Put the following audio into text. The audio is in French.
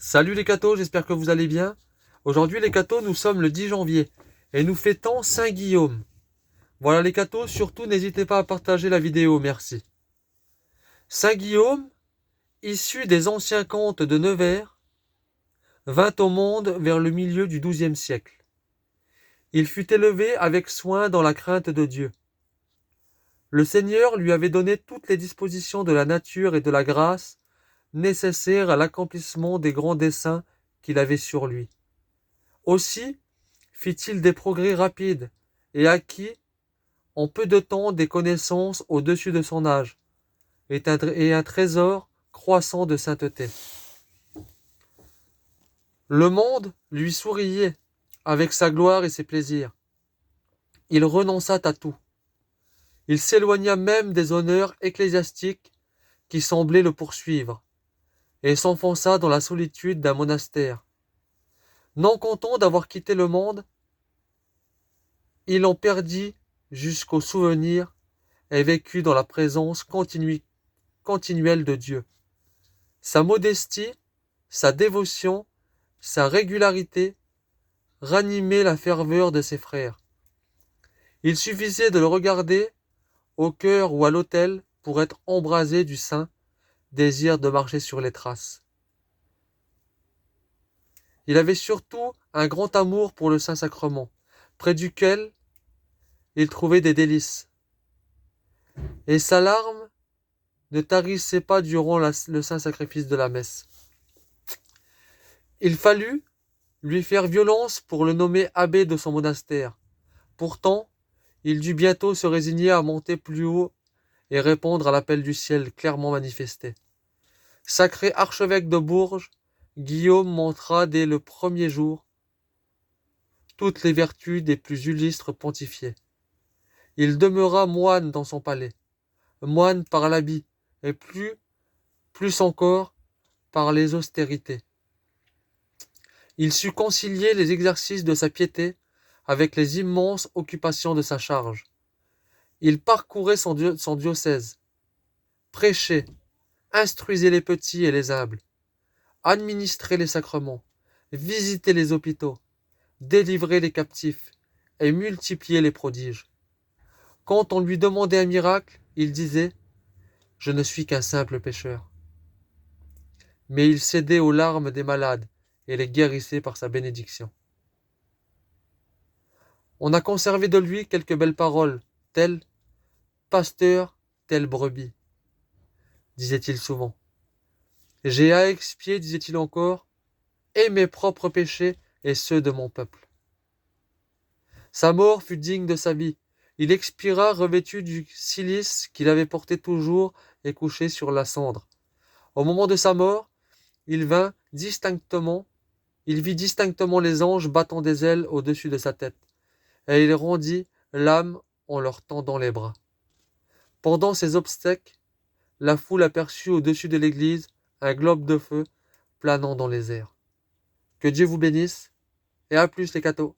Salut les cathos, j'espère que vous allez bien. Aujourd'hui les cathos, nous sommes le 10 janvier et nous fêtons Saint-Guillaume. Voilà les cathos, surtout n'hésitez pas à partager la vidéo, merci. Saint-Guillaume, issu des anciens comtes de Nevers, vint au monde vers le milieu du XIIe siècle. Il fut élevé avec soin dans la crainte de Dieu. Le Seigneur lui avait donné toutes les dispositions de la nature et de la grâce nécessaires à l'accomplissement des grands desseins qu'il avait sur lui. Aussi fit-il des progrès rapides et acquit en peu de temps des connaissances au-dessus de son âge et un trésor croissant de sainteté. Le monde lui souriait avec sa gloire et ses plaisirs. Il renonça à tout. Il s'éloigna même des honneurs ecclésiastiques qui semblaient le poursuivre et s'enfonça dans la solitude d'un monastère. Non content d'avoir quitté le monde, il en perdit jusqu'au souvenir et vécut dans la présence continuelle de Dieu. Sa modestie, sa dévotion, sa régularité ranimaient la ferveur de ses frères. Il suffisait de le regarder au chœur ou à l'autel pour être embrasé du saint désir de marcher sur les traces. Il avait surtout un grand amour pour le Saint-Sacrement, près duquel il trouvait des délices. Et sa larme ne tarissait pas durant le saint sacrifice de la messe. Il fallut lui faire violence pour le nommer abbé de son monastère. Pourtant, il dut bientôt se résigner à monter plus haut et répondre à l'appel du ciel clairement manifesté. Sacré archevêque de Bourges, Guillaume montra dès le premier jour toutes les vertus des plus illustres pontifiés. Il demeura moine dans son palais, moine par l'habit, et plus encore par les austérités. Il sut concilier les exercices de sa piété avec les immenses occupations de sa charge. Il parcourait son diocèse, prêchait, instruisait les petits et les humbles, administrait les sacrements, visitait les hôpitaux, délivrait les captifs et multipliait les prodiges. Quand on lui demandait un miracle, il disait « Je ne suis qu'un simple pécheur ». Mais il cédait aux larmes des malades et les guérissait par sa bénédiction. On a conservé de lui quelques belles paroles, telles « Pasteur, telle brebis », disait-il souvent. « J'ai à expier, disait-il encore, et mes propres péchés et ceux de mon peuple. » Sa mort fut digne de sa vie. Il expira revêtu du cilice qu'il avait porté toujours et couché sur la cendre. Au moment de sa mort, il vit distinctement les anges battant des ailes au-dessus de sa tête, et il rendit l'âme en leur tendant les bras. Pendant ces obsèques, la foule aperçut au-dessus de l'église un globe de feu planant dans les airs. Que Dieu vous bénisse, et à plus les cathos.